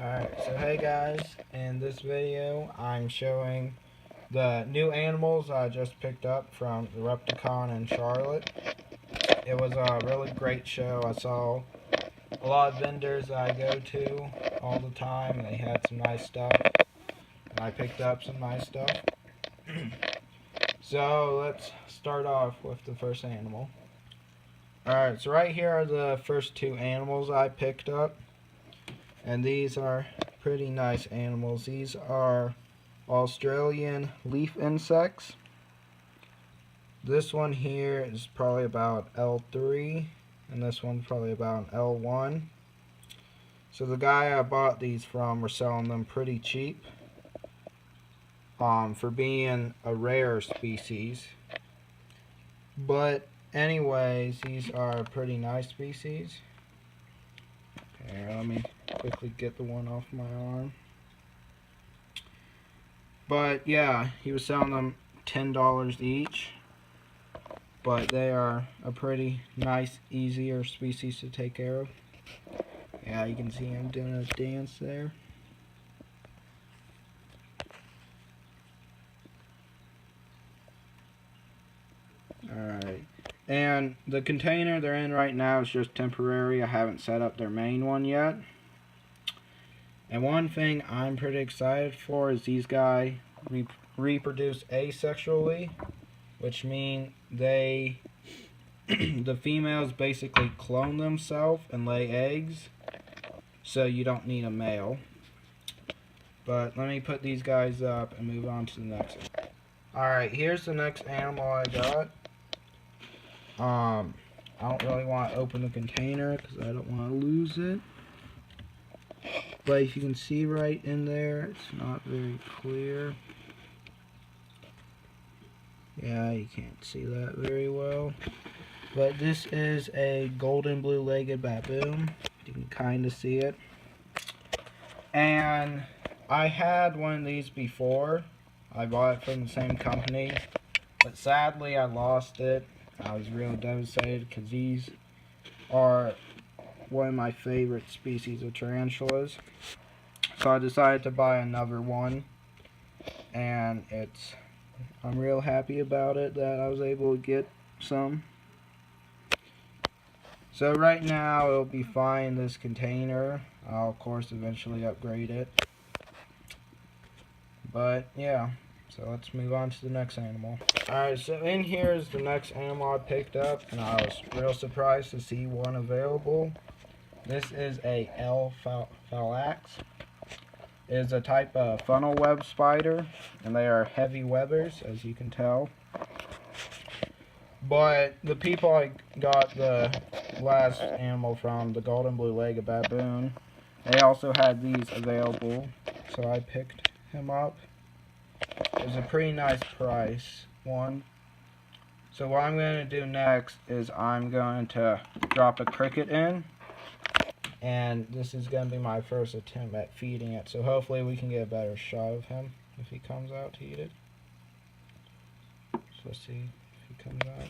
Alright, so hey guys, in this video I'm showing the new animals I just picked up from the Repticon in Charlotte. It was a really great show. I saw a lot of vendors I go to all the time, and they had some nice stuff, and I picked up some nice stuff. So let's start off with the first animal. Alright, so right here are the first two animals I picked up. And these are pretty nice animals. These are Australian leaf insects. This one here is probably about L3, and this one's probably about L1. So the guy I bought these from was selling them pretty cheap for being a rare species. But anyways, these are pretty nice species. Here, let me quickly get the one off my arm. But yeah, he was selling them $10 each. But they are a pretty nice, easier species to take care of. Yeah, you can see him doing a dance there. Alright. And the container they're in right now is just temporary. I haven't set up their main one yet. And one thing I'm pretty excited for is these guys reproduce asexually, which means the females basically clone themselves and lay eggs, so you don't need a male. But let me put these guys up and move on to the next one. Alright, here's the next animal I got. I don't really want to open the container because I don't want to lose it. But if you can see right in there, it's not very clear. Yeah, you can't see that very well. But this is a golden blue-legged baboon. You can kind of see it. And I had one of these before. I bought it from the same company. But sadly, I lost it. I was real devastated because these are one of my favorite species of tarantulas. So I decided to buy another one, and I'm real happy about it that I was able to get some. So right now it'll be fine in this container. I'll of course eventually upgrade it. But yeah. So let's move on to the next animal. Alright, so in here is the next animal I picked up, and I was real surprised to see one available. This is a Lttle. It is a type of funnel web spider, and they are heavy webbers, as you can tell. But the people I got the last animal from, the golden blue-legged baboon, they also had these available, so I picked him up. It was a pretty nice price one. So what I'm going to do next is I'm going to drop a cricket in. And this is going to be my first attempt at feeding it. So hopefully we can get a better shot of him if he comes out to eat it. So let's see if he comes out.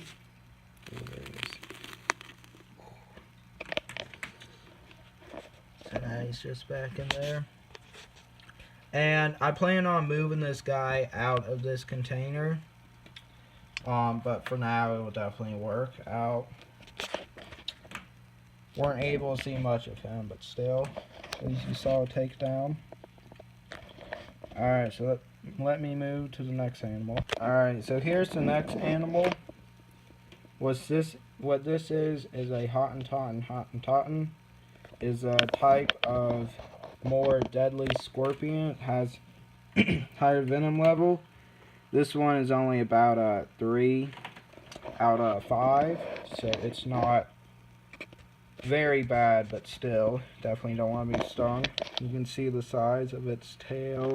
Ooh, there he is. So now he's just back in there. And I plan on moving this guy out of this container. But for now, it will definitely work out. Weren't able to see much of him, but still, at least you saw a takedown. Alright, so let me move to the next animal. Alright, so here's the next animal. What this is a Hottentotten. Hottentotten is a type of more deadly scorpion. It has higher venom level. This one is only about a 3 out of 5, so it's not very bad, but still, definitely don't want to be stung. You can see the size of its tail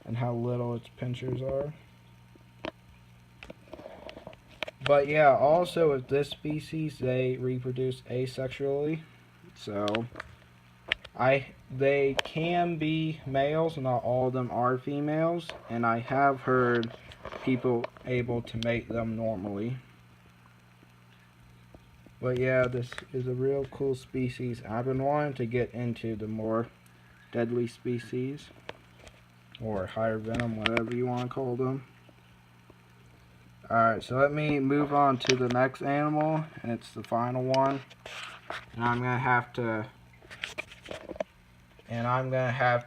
and how little its pincers are. But yeah, also with this species, they reproduce asexually, so they can be males, not all of them are females, and I have heard people able to mate them normally. But yeah, this is a real cool species. I've been wanting to get into the more deadly species, or higher venom, whatever you want to call them. Alright, so let me move on to the next animal, and it's the final one. And I'm gonna have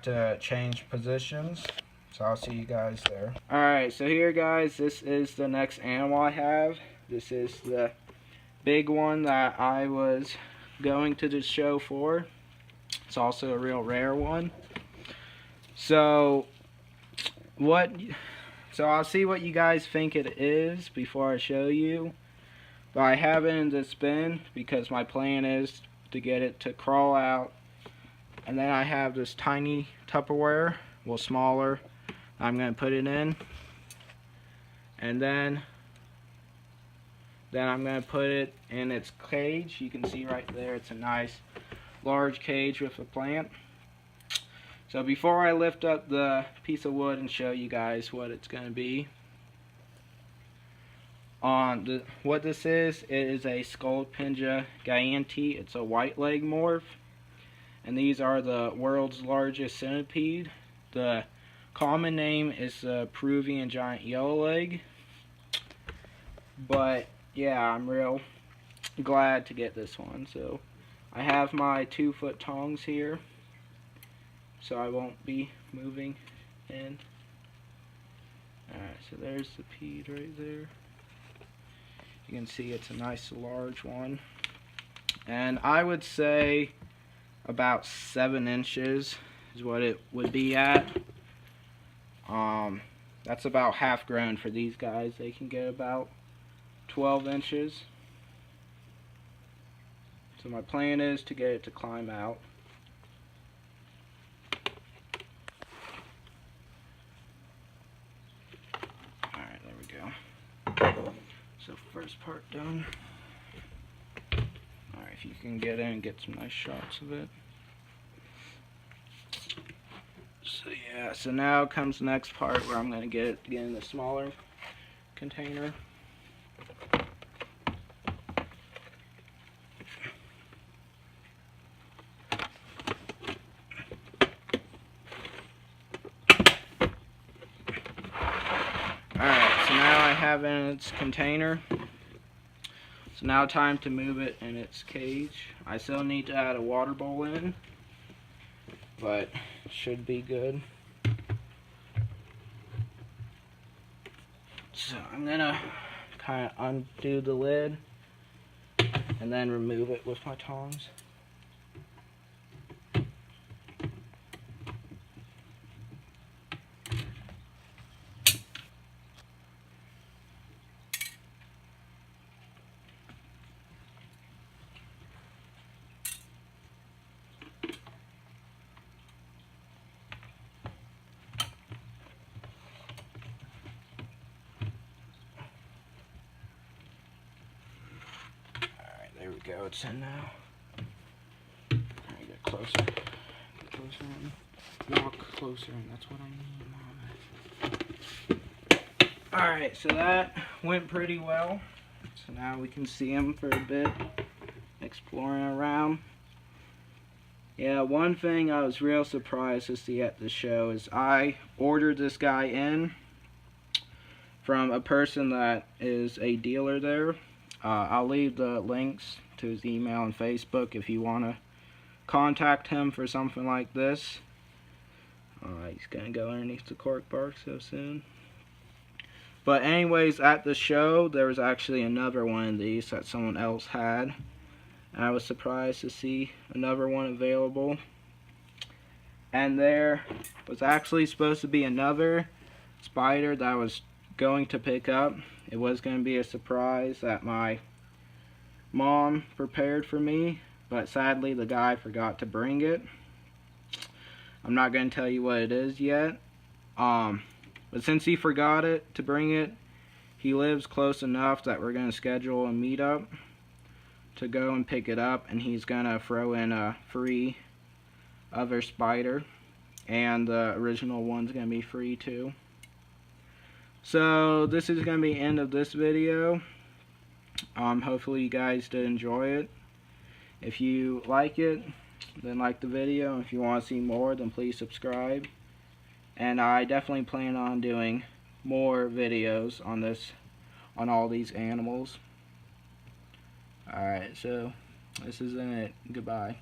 to change positions. So I'll see you guys there. Alright, so here guys, this is the next animal I have. This is the big one that I was going to the show for. It's also a real rare one. So I'll see what you guys think it is before I show you. But I have it in this bin because my plan is to get it to crawl out. And then I have this tiny Tupperware, well smaller, I'm going to put it in. And then I'm going to put it in its cage. You can see right there, it's a nice large cage with a plant. So before I lift up the piece of wood and show you guys what it's going to be, what this is, it is a Scolopendra giante. It's a white leg morph, and these are the world's largest centipede. The common name is the Peruvian giant yellow leg, but yeah, I'm real glad to get this one. So I have my 2-foot tongs here, so I won't be moving in. Alright, so there's the pede right there. You can see it's a nice large one. And I would say about 7 inches is what it would be at. That's about half grown for these guys. They can get about 12 inches. So my plan is to get it to climb out. Alright, there we go. So first part done. Alright, if you can get in and get some nice shots of it. So yeah, so now comes the next part where I'm going to get it in the smaller container. Alright, so now I have it in its container. So now time to move it in its cage. I still need to add a water bowl in, but should be good. So I'm gonna kind of undo the lid and then remove it with my tongs. There we go, it's in now. Alright, get closer. Get closer and walk closer, and that's what I need, Mom. Alright, so that went pretty well. So now we can see him for a bit, exploring around. Yeah, one thing I was real surprised to see at the show is I ordered this guy in from a person that is a dealer there. I'll leave the links to his email and Facebook if you want to contact him for something like this. He's going to go underneath the cork bark so soon. But anyways, at the show, there was actually another one of these that someone else had. And I was surprised to see another one available. And there was actually supposed to be another spider that I was going to pick up. It was going to be a surprise that my mom prepared for me, but sadly the guy forgot to bring it. I'm not going to tell you what it is yet, but since he forgot to bring it, he lives close enough that we're going to schedule a meetup to go and pick it up, and he's going to throw in a free other spider, and the original one's going to be free too. So this is going to be the end of this video. Hopefully you guys did enjoy it. If you like it, then like the video. If you want to see more, then please subscribe. And I definitely plan on doing more videos on all these animals. Alright, so this is it. Goodbye.